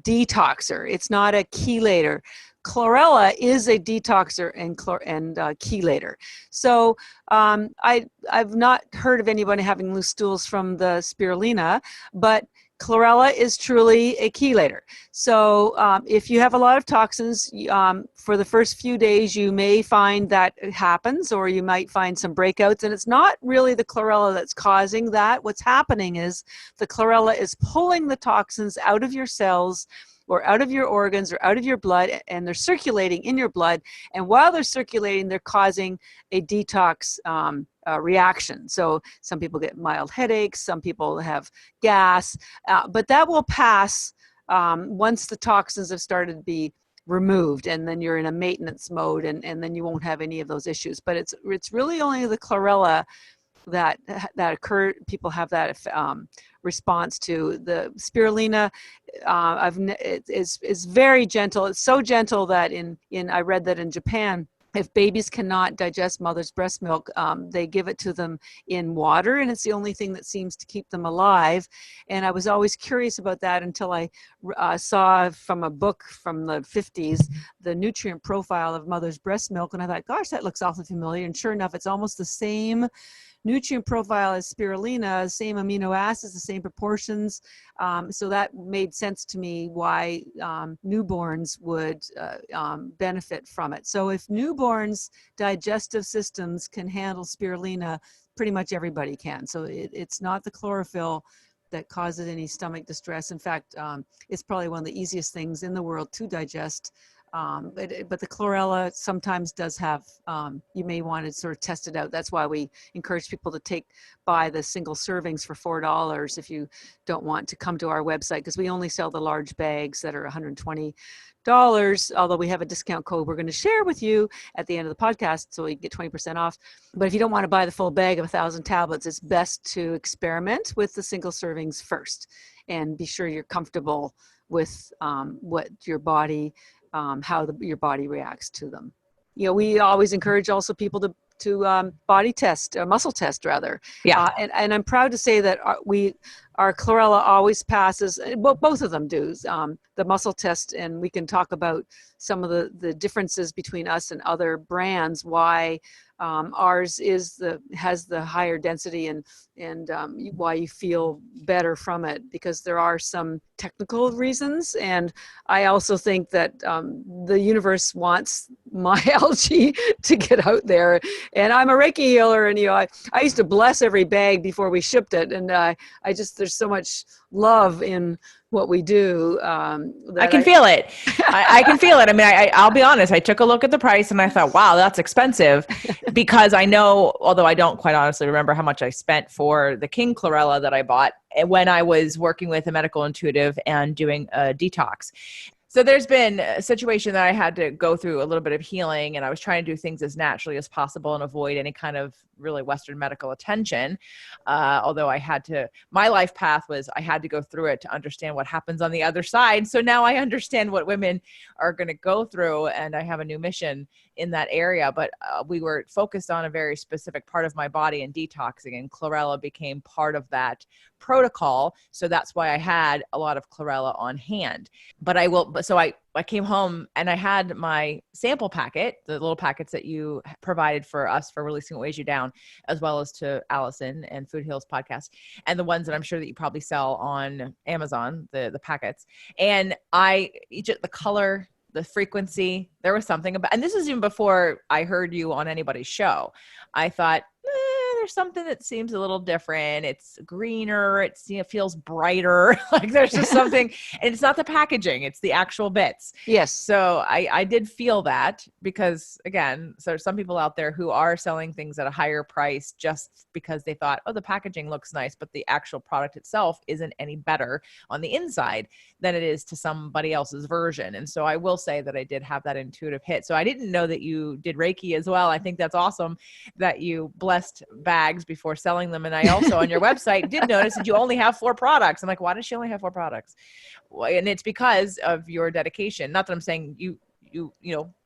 detoxer. It's not a chelator. Chlorella is a detoxer and chelator. So I've not heard of anyone having loose stools from the spirulina, but chlorella is truly a chelator. So if you have a lot of toxins, for the first few days, you may find that it happens, or you might find some breakouts, and it's not really the chlorella that's causing that. What's happening is the chlorella is pulling the toxins out of your cells, or out of your organs, or out of your blood, and they're circulating in your blood. And while they're circulating, they're causing a detox reaction. So some people get mild headaches, some people have gas, but that will pass once the toxins have started to be removed, and then you're in a maintenance mode, and then you won't have any of those issues. But it's really only the chlorella that occur. People have that response to. The spirulina is very gentle. It's so gentle that I read that in Japan, if babies cannot digest mother's breast milk, they give it to them in water, and it's the only thing that seems to keep them alive. And I was always curious about that until I saw from a book from the 50s the nutrient profile of mother's breast milk, and I thought, gosh, that looks awfully familiar. And sure enough, it's almost the same nutrient profile as spirulina, same amino acids, the same proportions. So that made sense to me why newborns would benefit from it. So if newborns' digestive systems can handle spirulina, pretty much everybody can. So it's not the chlorophyll that causes any stomach distress. In fact, it's probably one of the easiest things in the world to digest. But the chlorella sometimes does have, you may want to sort of test it out. That's why we encourage people to buy the single servings for $4 if you don't want to come to our website, because we only sell the large bags that are $120. Although we have a discount code we're going to share with you at the end of the podcast, so you get 20% off. But if you don't want to buy the full bag of 1,000 tablets, it's best to experiment with the single servings first and be sure you're comfortable with what your body, how your body reacts to them. We always encourage also people to body test, muscle test rather. Yeah. And I'm proud to say that our chlorella always passes. Well, both of them do the muscle test, and we can talk about some of the differences between us and other brands. Why ours has the higher density and why you feel better from it, because there are some technical reasons. And I also think that the universe wants my algae to get out there. And I'm a Reiki healer, and I used to bless every bag before we shipped it. And there's so much love in what we do. I can feel it. I can feel it. I mean, I'll be honest. I took a look at the price and I thought, wow, that's expensive, because I know, although I don't quite honestly remember how much I spent for the King chlorella that I bought when I was working with a medical intuitive and doing a detox. So there's been a situation that I had to go through a little bit of healing, and I was trying to do things as naturally as possible and avoid any kind of really Western medical attention. Although my life path was, I had to go through it to understand what happens on the other side. So now I understand what women are going to go through, and I have a new mission in that area. But we were focused on a very specific part of my body and detoxing, and chlorella became part of that protocol. So that's why I had a lot of chlorella on hand. But I came home and I had my sample packet, the little packets that you provided for us for Releasing What Weighs You Down, as well as to Allison and Food Heals podcast, and the ones that I'm sure that you probably sell on Amazon, the packets. And the color, the frequency, there was something about, and this is even before I heard you on anybody's show. I thought, there's something that seems a little different. It's greener. It feels brighter. Like there's just something, and it's not the packaging, it's the actual bits. Yes. So I did feel that, because again, so there's some people out there who are selling things at a higher price just because they thought, oh, the packaging looks nice, but the actual product itself isn't any better on the inside than it is to somebody else's version. And so I will say that I did have that intuitive hit. So I didn't know that you did Reiki as well. I think that's awesome that you blessed bags before selling them. And I also on your website did notice that you only have 4 products. I'm like, why does she only have 4 products? And it's because of your dedication. Not that I'm saying you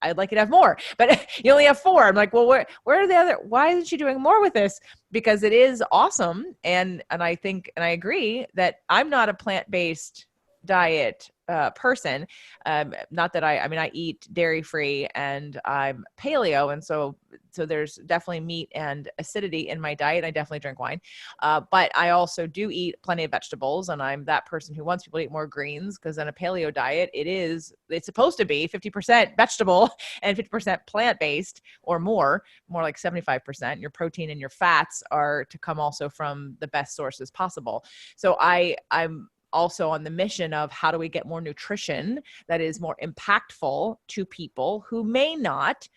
I'd like you to have more, but you only have 4. I'm like, well, where are the other? Why isn't she doing more with this? Because it is awesome. And I think, and I agree that I'm not a plant-based diet person. Not that I eat dairy free and I'm paleo. And so there's definitely meat and acidity in my diet. I definitely drink wine. But I also do eat plenty of vegetables, and I'm that person who wants people to eat more greens, because in a paleo diet, it's supposed to be 50% vegetable and 50% plant-based, or more like 75%. Your protein and your fats are to come also from the best sources possible. So I'm also on the mission of how do we get more nutrition that is more impactful to people who may not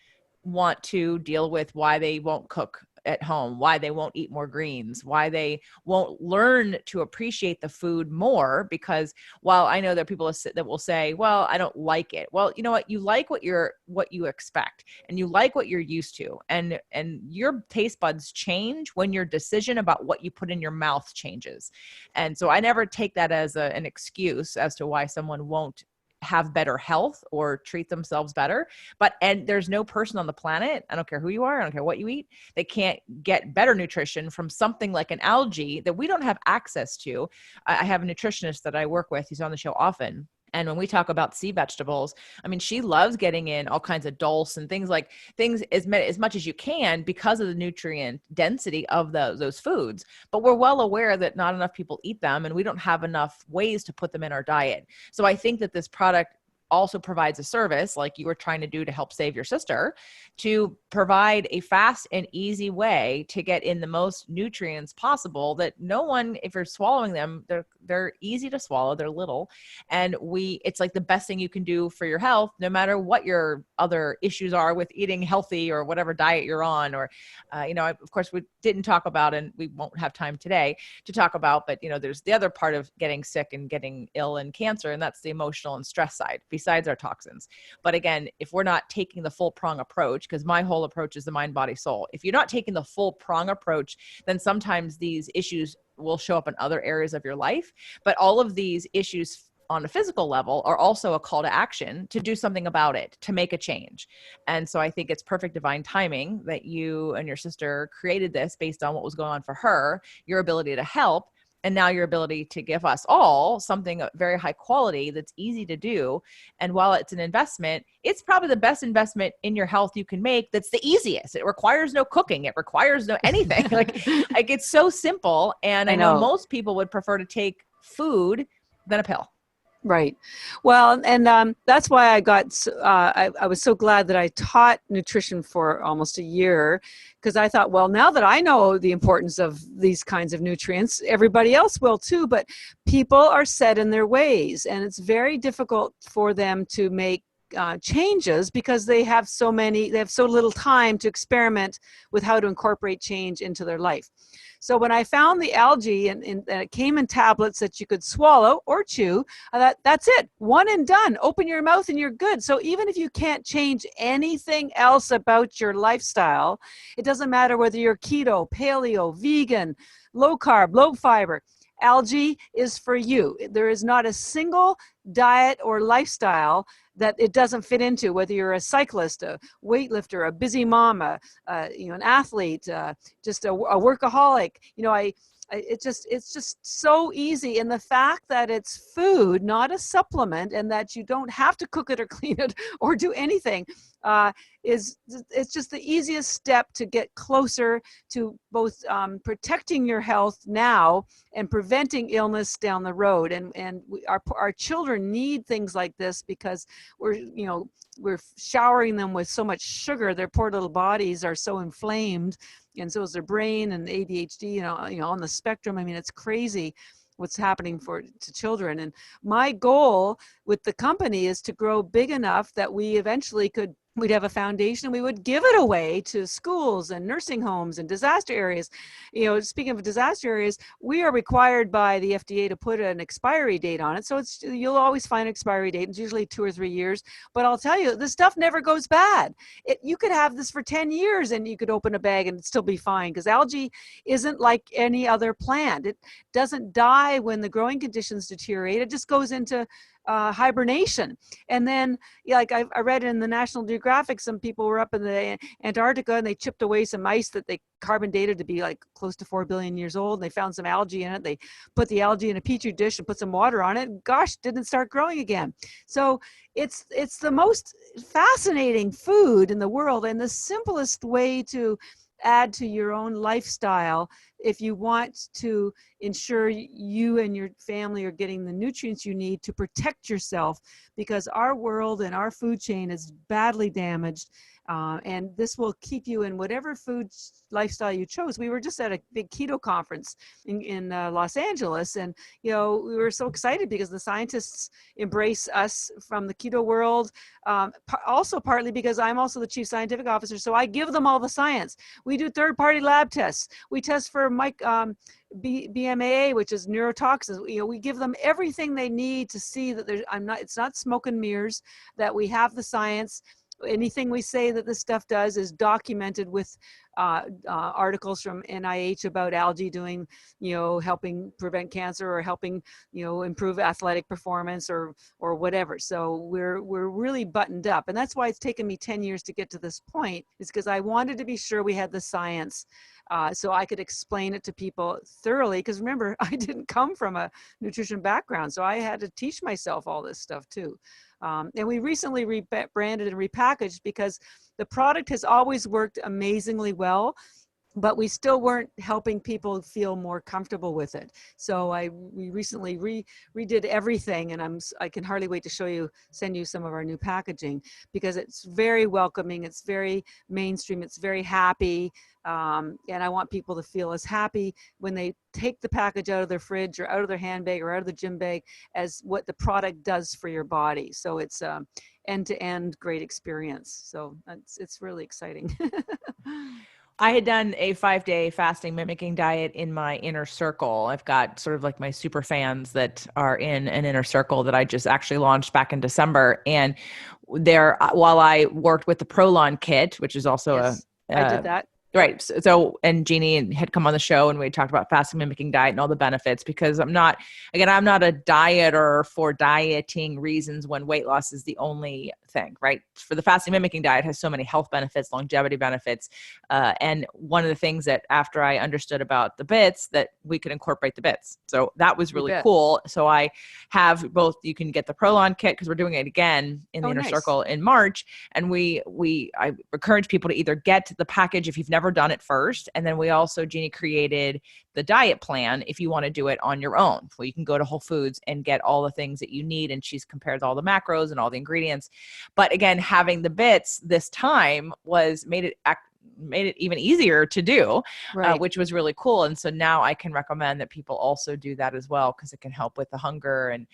want to deal with why they won't cook at home, why they won't eat more greens, why they won't learn to appreciate the food more. Because while I know there are people that will say, well, I don't like it. Well, you know what? You like what you expect, and you like what you're used to. And your taste buds change when your decision about what you put in your mouth changes. And so I never take that as an excuse as to why someone won't have better health or treat themselves better. And there's no person on the planet, I don't care who you are, I don't care what you eat, they can't get better nutrition from something like an algae that we don't have access to. I have a nutritionist that I work with, he's on the show often. And when we talk about sea vegetables, I mean, she loves getting in all kinds of dulse and things as much as you can because of the nutrient density of those foods. But we're well aware that not enough people eat them, and we don't have enough ways to put them in our diet. So I think that this product also provides a service like you were trying to do to help save your sister, to provide a fast and easy way to get in the most nutrients possible that no one, if you're swallowing them, they're easy to swallow, they're little, and it's like the best thing you can do for your health, no matter what your other issues are with eating healthy or whatever diet you're on. Or of course we didn't talk about, and we won't have time today to talk about, but there's the other part of getting sick and getting ill and cancer, and that's the emotional and stress side besides our toxins. But again, if we're not taking the full prong approach, because my whole approach is the mind, body, soul, if you're not taking the full prong approach, then sometimes these issues will show up in other areas of your life. But all of these issues on a physical level are also a call to action to do something about it, to make a change. And so I think it's perfect divine timing that you and your sister created this based on what was going on for her, your ability to help, and now your ability to give us all something very high quality that's easy to do. And while it's an investment, it's probably the best investment in your health you can make. That's the easiest. It requires no cooking. It requires no anything. like it's so simple. And I know most people would prefer to take food than a pill. Right. Well, and that's why I got, I was so glad that I taught nutrition for almost a year, because I thought, well, now that I know the importance of these kinds of nutrients, everybody else will too, but people are set in their ways, and it's very difficult for them to make changes because they have so little time to experiment with how to incorporate change into their life. So when I found the algae and it came in tablets that you could swallow or chew, I thought, that's it, one and done. Open your mouth and you're good. So even if you can't change anything else about your lifestyle, it doesn't matter whether you're keto, paleo, vegan, low carb, low fiber, algae is for you. There is not a single diet or lifestyle that it doesn't fit into, whether you're a cyclist, a weightlifter, a busy mom, an athlete, just a workaholic. It's just so easy. And the fact that it's food, not a supplement, and that you don't have to cook it or clean it or do anything, it's just the easiest step to get closer to both protecting your health now and preventing illness down the road. And our children need things like this because we're showering them with so much sugar. Their poor little bodies are so inflamed, and so is their brain and ADHD, on the spectrum. I mean, it's crazy what's happening to children. And my goal with the company is to grow big enough that we eventually we'd have a foundation and we would give it away to schools and nursing homes and disaster areas. Speaking of disaster areas, we are required by the FDA to put an expiry date on it. So you'll always find an expiry date. It's usually 2 or 3 years. But I'll tell you, this stuff never goes bad. You could have this for 10 years and you could open a bag and it'd still be fine, because algae isn't like any other plant. It doesn't die when the growing conditions deteriorate. It just goes into hibernation. And then, like I read in the National Geographic, some people were up in the Antarctica and they chipped away some ice that they carbon dated to be like close to 4 billion years old. And they found some algae in it. They put the algae in a petri dish and put some water on it. Gosh, didn't start growing again. So it's the most fascinating food in the world, and the simplest way to add to your own lifestyle if you want to ensure you and your family are getting the nutrients you need to protect yourself, because our world and our food chain is badly damaged. And this will keep you in whatever food lifestyle you chose. We were just at a big keto conference in Los Angeles, and we were so excited because the scientists embrace us from the keto world. Also partly because I'm also the chief scientific officer, so I give them all the science. We do third-party lab tests. We test for BMAA, which is neurotoxins. We give them everything they need to see that it's not smoke and mirrors, that we have the science. Anything we say that this stuff does is documented with articles from NIH about algae doing, helping prevent cancer or helping, improve athletic performance or whatever. So we're really buttoned up. And that's why it's taken me 10 years to get to this point, is because I wanted to be sure we had the science so I could explain it to people thoroughly. Because remember, I didn't come from a nutrition background, so I had to teach myself all this stuff too. And we recently rebranded and repackaged because the product has always worked amazingly well. but we still weren't helping people feel more comfortable with it. So we recently redid everything, and I can hardly wait to send you some of our new packaging, because it's very welcoming, it's very mainstream, it's very happy, and I want people to feel as happy when they take the package out of their fridge or out of their handbag or out of the gym bag as what the product does for your body. So it's end-to-end great experience. So it's really exciting. I had done a 5-day fasting mimicking diet in my inner circle. I've got sort of like my super fans that are in an inner circle that I just actually launched back in December. And there, while I worked with the Prolon kit, which is also Yes, I did that. right. So, and Jeannie had come on the show and we talked about fasting mimicking diet and all the benefits, because I'm not a dieter for dieting reasons when weight loss is the only thing, right? For the fasting mimicking diet has so many health benefits, longevity benefits. And one of the things that after I understood about the bits, that we could incorporate the bits. So that was really cool. So I have both, you can get the Prolon kit because we're doing it again in the inner circle in March. And I encourage people to either get the package if you've never done it first. And then we also, Jeannie created the diet plan if you want to do it on your own. Well, you can go to Whole Foods and get all the things that you need. And she's compared all the macros and all the ingredients. But again, having the bits this time made it even easier to do, which was really cool. And so now I can recommend that people also do that as well, because it can help with the hunger and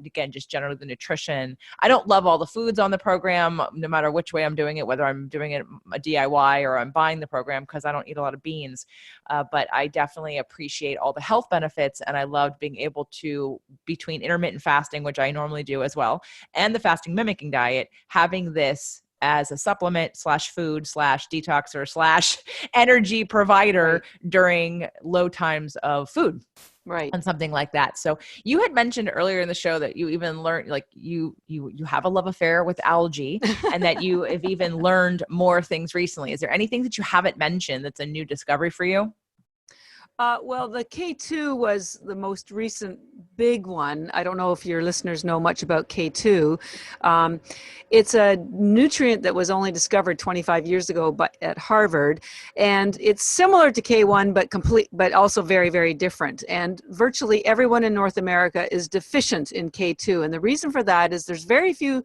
again, just generally the nutrition. I don't love all the foods on the program, no matter which way I'm doing it, whether I'm doing it a DIY or I'm buying the program, because I don't eat a lot of beans. But I definitely appreciate all the health benefits. And I loved being able to, between intermittent fasting, which I normally do as well, and the fasting mimicking diet, having this as a supplement / food / detoxer / energy provider during low times of food. Right. And something like that. So you had mentioned earlier in the show that you even learned, like you have a love affair with algae and that you have even learned more things recently. Is there anything that you haven't mentioned that's a new discovery for you? Well, the K2 was the most recent big one. I don't know if your listeners know much about K2. It's a nutrient that was only discovered 25 years ago at Harvard, and it's similar to K1, but also very, very different. And virtually everyone in North America is deficient in K2, and the reason for that is there's very few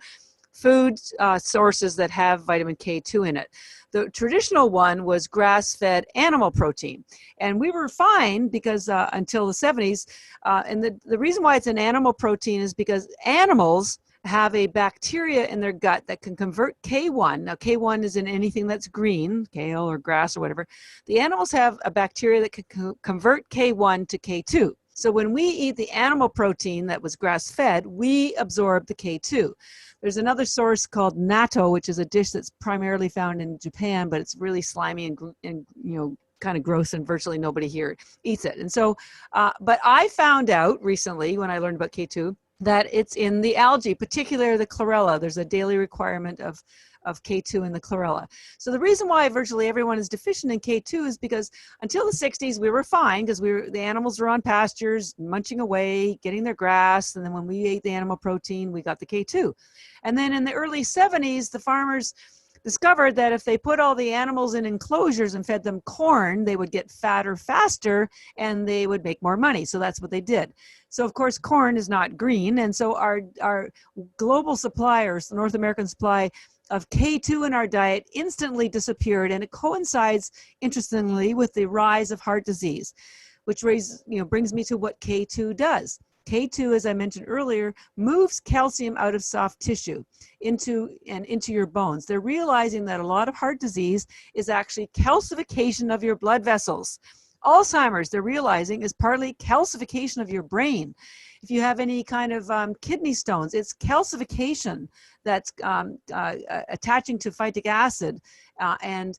food sources that have vitamin K2 in it. The traditional one was grass-fed animal protein. And we were fine because until the 70s. And the reason why it's an animal protein is because animals have a bacteria in their gut that can convert K1. Now, K1 is in anything that's green, kale or grass or whatever. The animals have a bacteria that can convert K1 to K2. So when we eat the animal protein that was grass-fed, we absorb the K2. There's another source called natto, which is a dish that's primarily found in Japan, but it's really slimy and kind of gross, and virtually nobody here eats it. And so, but I found out recently when I learned about K2 that it's in the algae, particularly the chlorella. There's a daily requirement of K2 in the chlorella. So the reason why virtually everyone is deficient in K2 is because until the 60s, we were fine because the animals were on pastures, munching away, getting their grass. And then when we ate the animal protein, we got the K2. And then in the early 70s, the farmers discovered that if they put all the animals in enclosures and fed them corn, they would get fatter faster and they would make more money. So that's what they did. So of course, corn is not green. And so our global suppliers, the North American supply of K2 in our diet instantly disappeared. And it coincides, interestingly, with the rise of heart disease, which brings me to what K2 does. K2, as I mentioned earlier, moves calcium out of soft tissue into your bones. They're realizing that a lot of heart disease is actually calcification of your blood vessels. Alzheimer's, they're realizing, is partly calcification of your brain. If you have any kind of kidney stones, it's calcification that's attaching to phytic acid and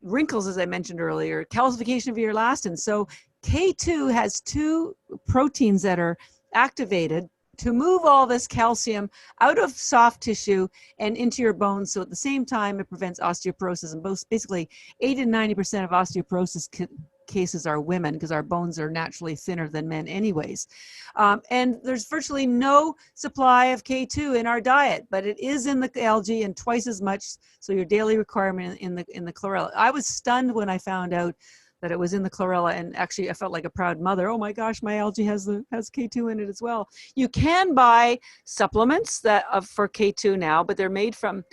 wrinkles, as I mentioned earlier, calcification of your elastin. So K2 has two proteins that are activated to move all this calcium out of soft tissue and into your bones. So at the same time, it prevents osteoporosis. And basically 80 to 90% of osteoporosis cases are women, because our bones are naturally thinner than men anyways. And there's virtually no supply of K2 in our diet, but it is in the algae and twice as much. So your daily requirement in the chlorella. I was stunned when I found out that it was in the chlorella, and actually I felt like a proud mother. Oh my gosh, my algae has K2 in it as well. You can buy supplements for K2 now, but they're made from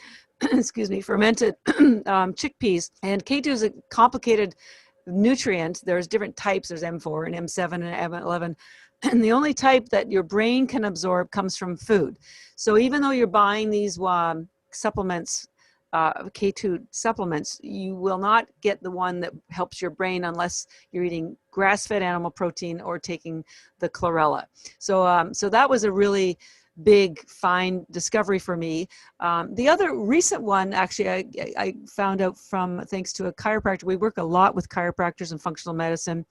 excuse me, fermented chickpeas. And K2 is a complicated nutrient. There's different types. There's M4 and M7 and M11. And the only type that your brain can absorb comes from food. So even though you're buying these supplements, K2 supplements, you will not get the one that helps your brain unless you're eating grass-fed animal protein or taking the chlorella. So, so that was a really big fine discovery for me. The other recent one, actually, I found out from, thanks to a chiropractor. We work a lot with chiropractors and functional medicine,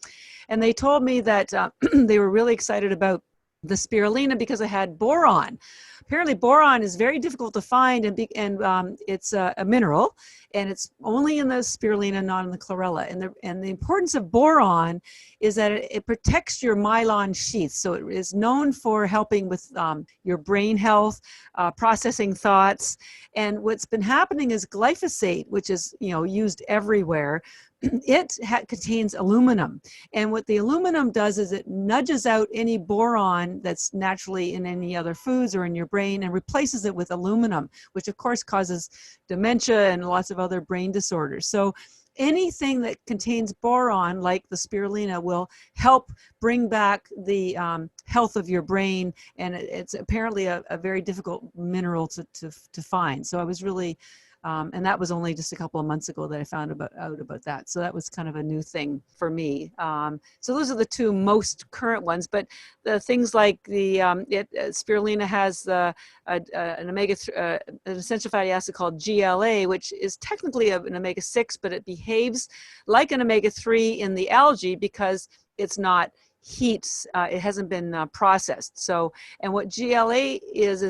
and they told me that they were really excited about the spirulina because it had boron. Apparently boron is very difficult to find, and it's a mineral, and it's only in the spirulina, not in the chlorella. And the importance of boron is that it protects your myelin sheath. So it is known for helping with your brain health, processing thoughts. And what's been happening is glyphosate, which is used everywhere, it contains aluminum. And what the aluminum does is it nudges out any boron that's naturally in any other foods or in your brain and replaces it with aluminum, which of course causes dementia and lots of other brain disorders. So anything that contains boron, like the spirulina, will help bring back the health of your brain. And it's apparently a very difficult mineral to find. So I was really and that was only just a couple of months ago that I found out about that. So that was kind of a new thing for me. So those are the two most current ones. But the things like the spirulina has an an essential fatty acid called GLA, which is technically an omega-6, but it behaves like an omega-3 in the algae because it's not heat. It hasn't been processed. So, and what GLA is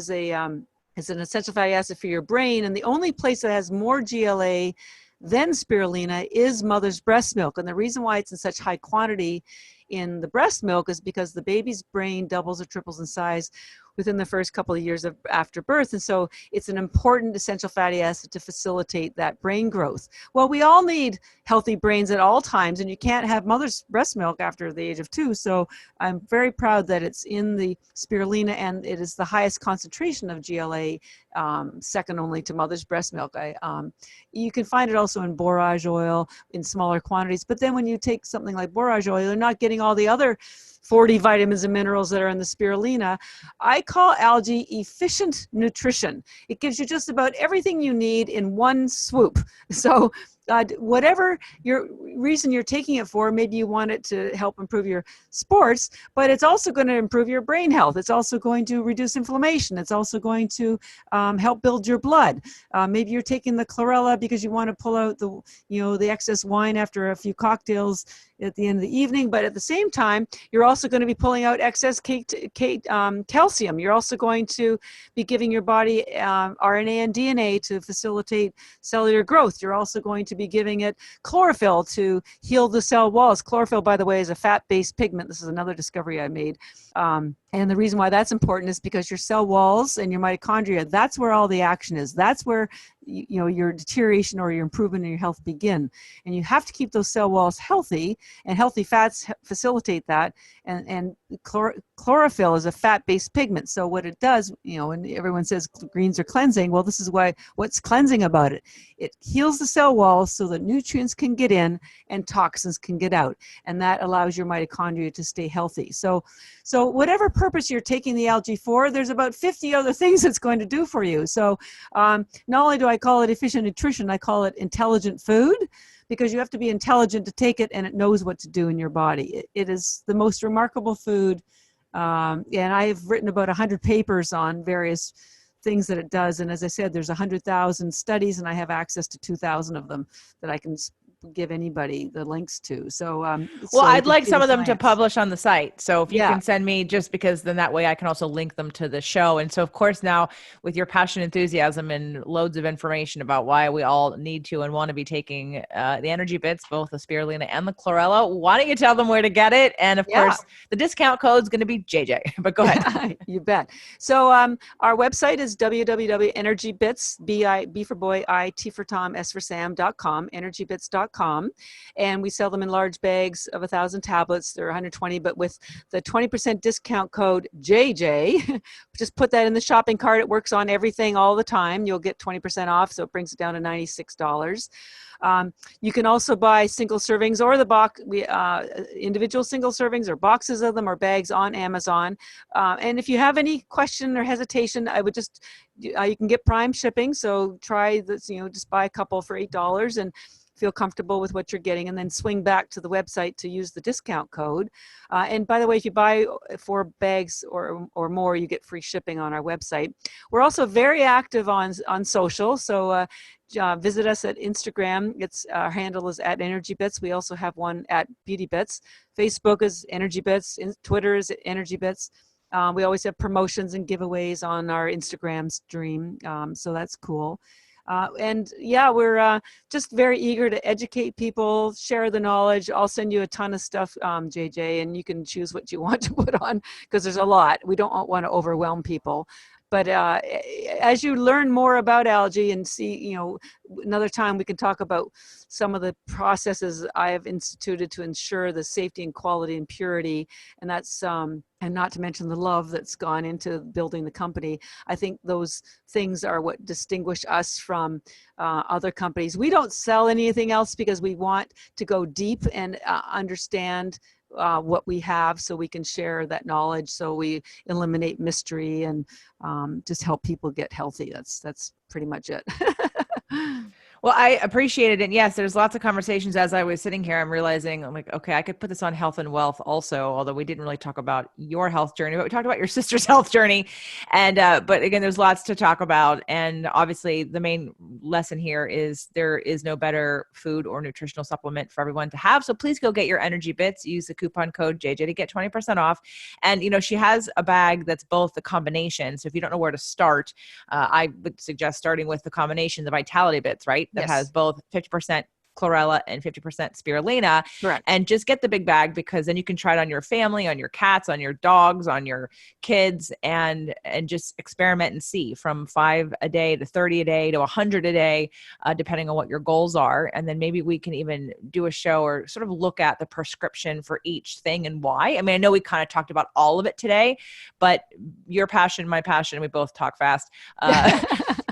it's an essential fatty acid for your brain, and the only place that has more GLA than spirulina is mother's breast milk. And the reason why it's in such high quantity in the breast milk is because the baby's brain doubles or triples in size within the first couple of years after birth. And so it's an important essential fatty acid to facilitate that brain growth. Well, we all need healthy brains at all times, and you can't have mother's breast milk after the age of 2. So I'm very proud that it's in the spirulina, and it is the highest concentration of GLA, second only to mother's breast milk. You can find it also in borage oil in smaller quantities, but then when you take something like borage oil, you're not getting all the other 40 vitamins and minerals that are in the spirulina. I call algae efficient nutrition. It gives you just about everything you need in one swoop. So whatever your reason you're taking it for, maybe you want it to help improve your sports, but it's also going to improve your brain health. It's also going to reduce inflammation. It's also going to help build your blood. Maybe you're taking the chlorella because you want to pull out the excess wine after a few cocktails at the end of the evening, but at the same time, you're also going to be pulling out excess calcium. You're also going to be giving your body RNA and DNA to facilitate cellular growth. You're also going to be giving it chlorophyll to heal the cell walls. Chlorophyll, by the way, is a fat-based pigment. This is another discovery I made. And the reason why that's important is because your cell walls and your mitochondria, that's where all the action is. That's where your deterioration or your improvement in your health begin. And you have to keep those cell walls healthy, and healthy fats facilitate that. And chlorophyll is a fat-based pigment. So what it does, and everyone says greens are cleansing. Well, this is what's cleansing about it. It heals the cell walls so that nutrients can get in and toxins can get out. And that allows your mitochondria to stay healthy. So whatever purpose you're taking the algae for, there's about 50 other things it's going to do for you. So not only do I call it efficient nutrition, I call it intelligent food, because you have to be intelligent to take it, and it knows what to do in your body. It is the most remarkable food. And I've written about 100 papers on various things that it does. And as I said, there's 100,000 studies, and I have access to 2,000 of them that I can give anybody the links to. So, Well, so you I'd can like see some the of them to science. publish on the site. So if you Yeah. can send me, just because then that way I can also link them to the show. And so, of course, now with your passion, enthusiasm, and loads of information about why we all need to and want to be taking the energy bits, both the spirulina and the chlorella, why don't you tell them where to get it? And of Yeah. course, the discount code is going to be JJ, but go ahead. You bet. So our website is www.energybits, B for boy, I, T for Tom, S for Sam.com, energybits.com. And we sell them in large bags of 1,000 tablets. They're 120, but with the 20% discount code JJ, just put that in the shopping cart. It works on everything all the time. You'll get 20% off, so it brings it down to $96. You can also buy single servings or the box, individual single servings or boxes of them or bags on Amazon. And if you have any question or hesitation, I would just, you can get Prime shipping. So try this, just buy a couple for $8 and feel comfortable with what you're getting, and then swing back to the website to use the discount code. And by the way, if you buy 4 bags or more, you get free shipping on our website. We're also very active on social. So visit us at Instagram. Our handle is at ENERGYbits. We also have one at BeautyBits. Facebook is ENERGYbits. Twitter is ENERGYbits. We always have promotions and giveaways on our Instagram stream. So that's cool. And yeah, we're just very eager to educate people, share the knowledge. I'll send you a ton of stuff, JJ, and you can choose what you want to put on, because there's a lot. We don't want to overwhelm people. But as you learn more about algae and see, another time we can talk about some of the processes I have instituted to ensure the safety and quality and purity. And that's, and not to mention the love that's gone into building the company. I think those things are what distinguish us from other companies. We don't sell anything else because we want to go deep and understand what we have, so we can share that knowledge, so we eliminate mystery and just help people get healthy. That's pretty much it. Well, I appreciate it. And yes, there's lots of conversations as I was sitting here. I'm realizing, I'm like, okay, I could put this on health and wealth also, although we didn't really talk about your health journey, but we talked about your sister's health journey. And, but again, there's lots to talk about. And obviously the main lesson here is there is no better food or nutritional supplement for everyone to have. So please go get your Energy Bits, use the coupon code JJ to get 20% off. And, she has a bag that's both the combination. So if you don't know where to start, I would suggest starting with the combination, the Vitality Bits, right? That has both 50% chlorella and 50% spirulina. Correct. And just get the big bag, because then you can try it on your family, on your cats, on your dogs, on your kids, and just experiment and see, from 5 a day to 30 a day to 100 a day, depending on what your goals are. And then maybe we can even do a show or sort of look at the prescription for each thing and why. I mean, I know we kind of talked about all of it today, but your passion, my passion, we both talk fast.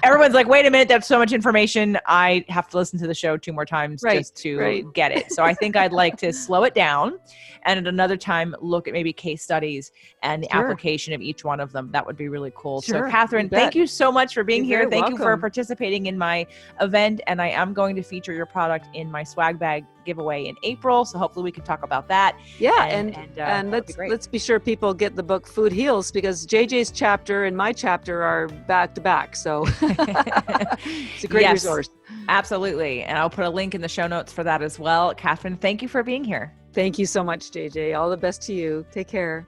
Everyone's like, wait a minute, that's so much information. I have to listen to the show 2 more times just to get it. So I think I'd like to slow it down, and at another time, look at maybe case studies and the application of each one of them. That would be really cool. So Catherine, thank you so much for being here. Thank you for participating in my event. And I am going to feature your product in my swag bag giveaway in April. So hopefully we can talk about that. Yeah. And let's be sure people get the book Food Heals, because JJ's chapter and my chapter are back to back. So it's a great resource. Absolutely. And I'll put a link in the show notes for that as well. Catherine, thank you for being here. Thank you so much, JJ. All the best to you. Take care.